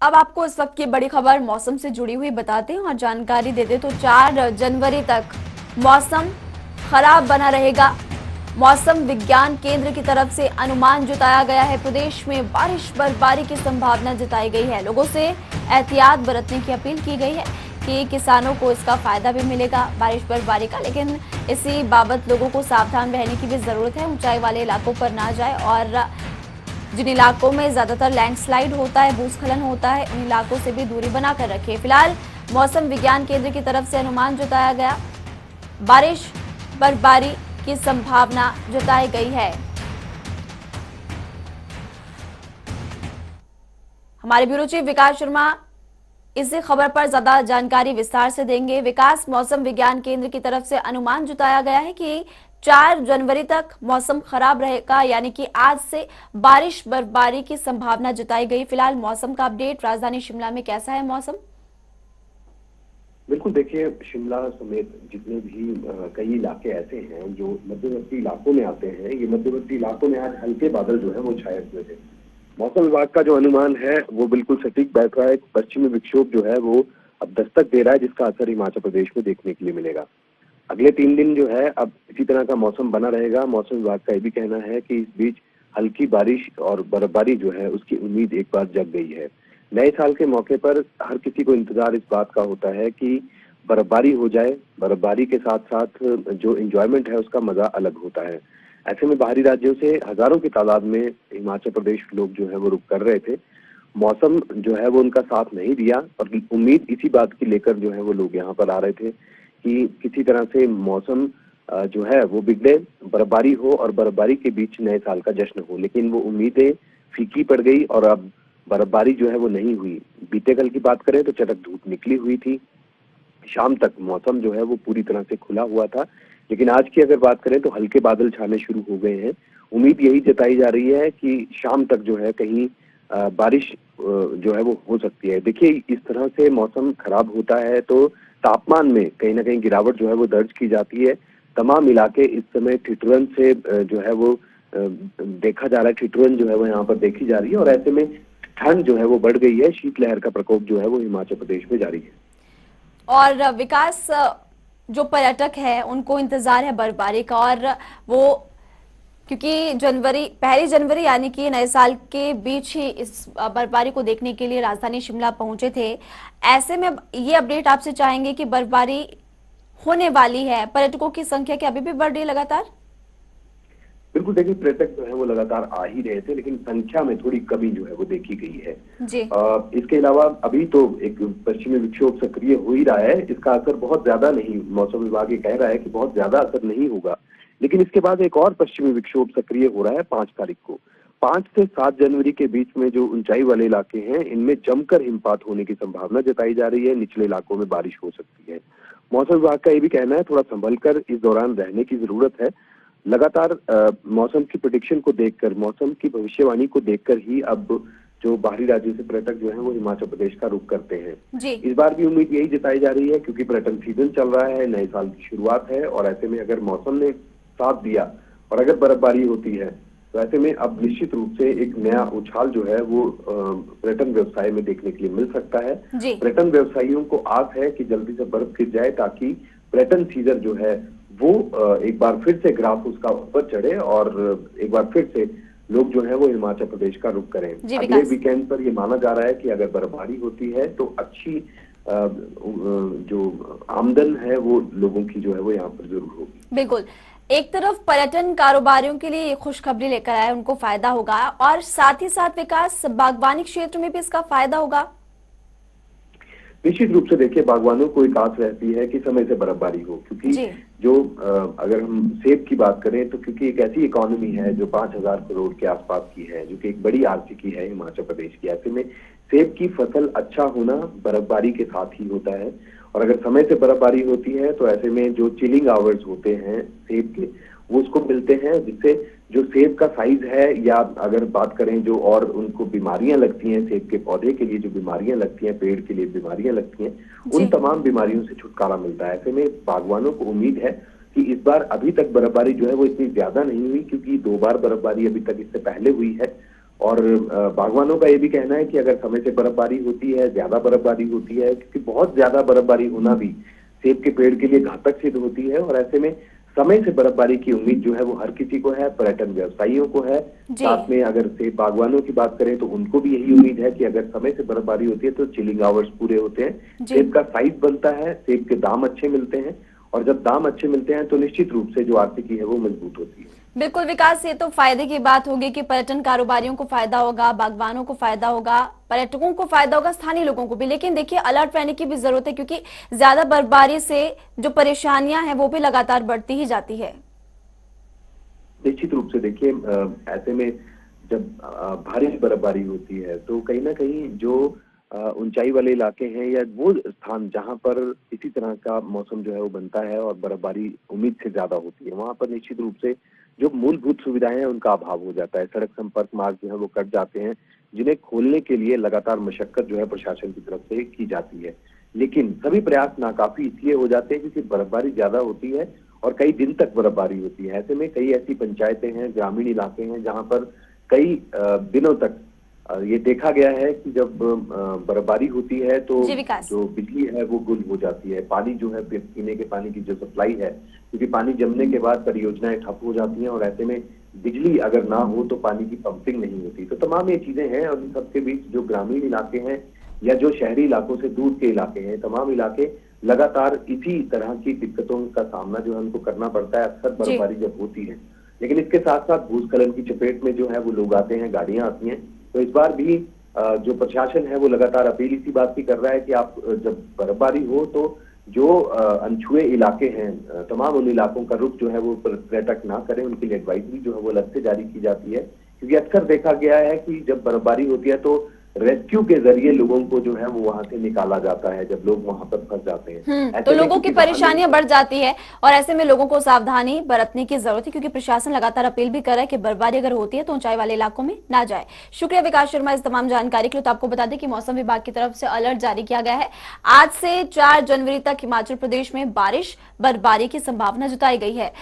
अब आपको इस वक्त की बड़ी खबर मौसम से जुड़ी हुई बताते हैं और जानकारी देते तो 4 जनवरी तक मौसम खराब बना रहेगा। मौसम विज्ञान केंद्र की तरफ से अनुमान जताया गया है। प्रदेश में बारिश बर्फबारी की संभावना जताई गई है। लोगों से एहतियात बरतने की अपील की गई है कि किसानों को इसका फायदा भी मिलेगा बारिश बर्फबारी का, लेकिन इसी बाबत लोगों को सावधान रहने की भी जरूरत है। ऊंचाई वाले इलाकों पर ना जाए और जिन इलाकों में ज्यादातर लैंडस्लाइड होता है, भूस्खलन होता है, उन इलाकों से भी दूरी बनाकर रखें। फिलहाल मौसम विज्ञान केंद्र की तरफ से अनुमान जताया गया, बारिश बर्फबारी की संभावना जताई गई है। हमारे ब्यूरो चीफ विकास शर्मा इसी खबर पर ज्यादा जानकारी विस्तार से देंगे। विकास, मौसम विज्ञान केंद्र की तरफ से अनुमान जताया गया है कि 4 जनवरी तक मौसम खराब रहेगा, यानी कि आज से बारिश बर्फबारी की संभावना जताई गई। फिलहाल मौसम का अपडेट, राजधानी शिमला में कैसा है मौसम? बिल्कुल, देखिए शिमला समेत जितने भी कई इलाके ऐसे हैं जो मध्यवर्ती इलाकों में आते हैं, ये मध्यवर्ती इलाकों में आज हल्के बादल जो है वो छाए हुए थे। मौसम विभाग का जो अनुमान है वो बिल्कुल सटीक बैठ रहा है। पश्चिमी विक्षोभ जो है वो अब दस्तक दे रहा है, जिसका असर हिमाचल प्रदेश में देखने के लिए मिलेगा। अगले 3 दिन जो है अब इसी तरह का मौसम बना रहेगा। मौसम विभाग का ये भी कहना है कि इस बीच हल्की बारिश और बर्फबारी जो है उसकी उम्मीद एक बार जग गई है। नए साल के मौके पर हर किसी को इंतजार इस बात का होता है कि बर्फबारी हो जाए। बर्फबारी के साथ साथ जो एंजॉयमेंट है उसका मजा अलग होता है। ऐसे में बाहरी राज्यों से हजारों की तादाद में हिमाचल प्रदेश के लोग जो है वो रुक कर रहे थे। मौसम जो है वो उनका साथ नहीं दिया और उम्मीद इसी बात की लेकर जो है वो लोग यहाँ पर आ रहे थे कि किसी तरह से मौसम जो है वो बिगड़े, बर्फबारी हो और बर्फबारी के बीच नए साल का जश्न हो। लेकिन वो उम्मीदें फीकी पड़ गई और अब बर्फबारी जो है वो नहीं हुई। बीते कल की बात करें तो चटक धूप निकली हुई थी। शाम तक मौसम जो है वो पूरी तरह से खुला हुआ था, लेकिन आज की अगर बात करें तो हल्के बादल छाने शुरू हो गए हैं। उम्मीद यही जताई जा रही है कि शाम तक जो है कहीं बारिश जो है वो हो सकती है। देखिए, इस तरह से मौसम खराब होता है तो तापमान में कहीं ना कहीं गिरावट जो है वो दर्ज की जाती है। तमाम इलाके इस समय ठिठुरन से जो है वो देखा जा रहा है, ठिठुरन जो है वो यहाँ पर देखी जा रही है और ऐसे में ठंड जो है वो बढ़ गई है। शीतलहर का प्रकोप जो है वो हिमाचल प्रदेश में जारी है। और विकास, जो पर्यटक है उनको इंतजार है बर्फबारी का, और वो क्योंकि पहली जनवरी यानी कि नए साल के बीच ही इस बर्फबारी को देखने के लिए राजधानी शिमला पहुंचे थे। ऐसे में ये अपडेट आपसे चाहेंगे कि बर्फबारी होने वाली है, पर्यटकों की संख्या क्या अभी भी बढ़ रही है लगातार? बिल्कुल, देखिए पर्यटक जो है वो लगातार आ ही रहे थे, लेकिन संख्या में थोड़ी कमी जो है वो देखी गई है। जी। इसके अलावा अभी तो एक पश्चिमी विक्षोभ सक्रिय हो ही रहा है। इसका असर बहुत ज्यादा नहीं, मौसम विभाग ये कह रहा है कि बहुत ज्यादा असर नहीं होगा, लेकिन इसके बाद एक और पश्चिमी विक्षोभ सक्रिय हो रहा है 5 तारीख को। 5 से 7 जनवरी के बीच में जो ऊंचाई वाले इलाके हैं इनमें जमकर हिमपात होने की संभावना जताई जा रही है। निचले इलाकों में बारिश हो सकती है। मौसम विभाग का ये भी कहना है थोड़ा संभल कर इस दौरान रहने की जरूरत है। लगातार मौसम की प्रेडिक्शन को देखकर, मौसम की भविष्यवाणी को देखकर ही अब जो बाहरी राज्यों से पर्यटक जो है वो हिमाचल प्रदेश का रुख करते हैं। जी। इस बार भी उम्मीद यही जताई जा रही है क्योंकि पर्यटन सीजन चल रहा है, नए साल की शुरुआत है और ऐसे में अगर मौसम ने साथ दिया और अगर बर्फबारी होती है तो ऐसे में अब निश्चित रूप से एक नया उछाल जो है वो पर्यटन व्यवसाय में देखने के लिए मिल सकता है। पर्यटन व्यवसायियों को आस है कि जल्दी से बर्फ गिर जाए ताकि पर्यटन सीजन जो है वो एक बार फिर से ग्राफ उसका ऊपर चढ़े और एक बार फिर से लोग जो है वो हिमाचल प्रदेश का रुख करें। अगले वीकेंड पर ये माना जा रहा है कि अगर बर्फबारी होती है तो अच्छी जो आमदन है वो लोगों की जो है वो यहाँ पर जरूर होगी। बिल्कुल, एक तरफ पर्यटन कारोबारियों के लिए ये खुशखबरी लेकर आए, उनको फायदा होगा, और साथ ही साथ विकास, बागवानी क्षेत्र में भी इसका फायदा होगा। निश्चित रूप से देखिए, बागवानों को एक आस रहती है कि समय से बर्फबारी हो, क्योंकि जो अगर हम सेब की बात करें तो क्योंकि एक ऐसी इकोनॉमी है जो 5,000 करोड़ के आसपास की है, जो कि एक बड़ी आर्थिकी है हिमाचल प्रदेश की। ऐसे में सेब की फसल अच्छा होना बर्फबारी के साथ ही होता है और अगर समय से बर्फबारी होती है तो ऐसे में जो चिलिंग आवर्स होते हैं सेब के वो उसको मिलते हैं, जिससे जो सेब का साइज है या अगर बात करें जो और उनको बीमारियां लगती हैं, सेब के पौधे के लिए जो बीमारियां लगती हैं, पेड़ के लिए बीमारियां लगती हैं, उन तमाम बीमारियों से छुटकारा मिलता है। ऐसे में बागवानों को उम्मीद है कि इस बार अभी तक बर्फबारी जो है वो इतनी ज्यादा नहीं हुई, क्योंकि 2 बार बर्फबारी अभी तक इससे पहले हुई है। और बागवानों का ये भी कहना है कि अगर समय से बर्फबारी होती है, ज्यादा बर्फबारी होती है, क्योंकि बहुत ज्यादा बर्फबारी होना भी सेब के पेड़ के लिए घातक सिद्ध होती है, और ऐसे में समय से बर्फबारी की उम्मीद जो है वो हर किसी को है, पर्यटन व्यवसायियों को है। जी। साथ में अगर सेब बागवानों की बात करें तो उनको भी यही उम्मीद है कि अगर समय से बर्फबारी होती है तो चिलिंग आवर्स पूरे होते हैं, जी। सेब का साइज बनता है, सेब के दाम अच्छे मिलते हैं, और जब दाम अच्छे मिलते हैं तो निश्चित रूप से जो आर्थिकी है वो मजबूत होती है। बिल्कुल विकास, ये तो फायदे की बात होगी कि पर्यटन कारोबारियों को फायदा होगा, बागवानों को फायदा होगा, पर्यटकों को फायदा होगा, स्थानीय लोगों को भी। लेकिन देखिए, अलर्ट रहने की भी जरूरत है, क्योंकि ज्यादा बर्फबारी से जो परेशानियां हैं वो भी लगातार बढ़ती ही जाती है। निश्चित रूप से देखिए, ऐसे में जब भारी बर्फबारी होती है तो कहीं ना कहीं जो ऊंचाई वाले इलाके हैं या वो स्थान जहां पर इसी तरह का मौसम जो है वो बनता है और बर्फबारी उम्मीद से ज्यादा होती है, वहां पर निश्चित रूप से जो मूलभूत सुविधाएं हैं उनका अभाव हो जाता है। सड़क संपर्क मार्ग जो है वो कट जाते हैं, जिन्हें खोलने के लिए लगातार मशक्कत जो है प्रशासन की तरफ से की जाती है। लेकिन सभी प्रयास नाकाफी इसलिए हो जाते हैं क्योंकि बर्फबारी ज्यादा होती है और कई दिन तक बर्फबारी होती है। ऐसे में कई ऐसी पंचायतें हैं, ग्रामीण इलाके हैं, जहां पर कई दिनों तक ये देखा गया है कि जब बर्फबारी होती है तो जी विकास। जो बिजली है वो गुल हो जाती है, पानी जो है पीने के पानी की जो सप्लाई है, क्योंकि पानी जमने के बाद परियोजनाएं ठप हो जाती हैं, और ऐसे में बिजली अगर ना हो तो पानी की पंपिंग नहीं होती। तो तमाम ये चीजें हैं, और इन सबके बीच जो ग्रामीण इलाके हैं या जो शहरी इलाकों से दूर के इलाके हैं, तमाम इलाके लगातार इसी तरह की दिक्कतों का सामना जो है उनको करना पड़ता है अक्सर बर्फबारी जब होती है। लेकिन इसके साथ साथ भूस्खलन की चपेट में जो है वो लोग आते हैं, गाड़ियां आती हैं। तो इस बार भी जो प्रशासन है वो लगातार अपील इसी बात की कर रहा है कि आप जब बर्फबारी हो तो जो अनछुए इलाके हैं, तमाम उन इलाकों का रुख जो है वो पर्यटक ना करें, उनके लिए एडवाइजरी जो है वो अलग से जारी की जाती है। क्योंकि अक्सर देखा गया है कि जब बर्फबारी होती है तो रेस्क्यू के जरिए लोगों को जो है वो वहां से निकाला जाता है जब लोग वहां पर फंस जाते हैं। तो लोगों की परेशानियां बढ़ जाती है, और ऐसे में लोगों को सावधानी बरतने की जरूरत है, क्योंकि प्रशासन लगातार अपील भी कर रहा है कि बर्फबारी अगर होती है तो ऊंचाई वाले इलाकों में ना जाए। शुक्रिया विकास शर्मा इस तमाम जानकारी के लिए। तो आपको बता दें कि मौसम विभाग की तरफ से अलर्ट जारी किया गया है। आज से 4 जनवरी तक हिमाचल प्रदेश में बारिश बर्फबारी की संभावना जताई गई है।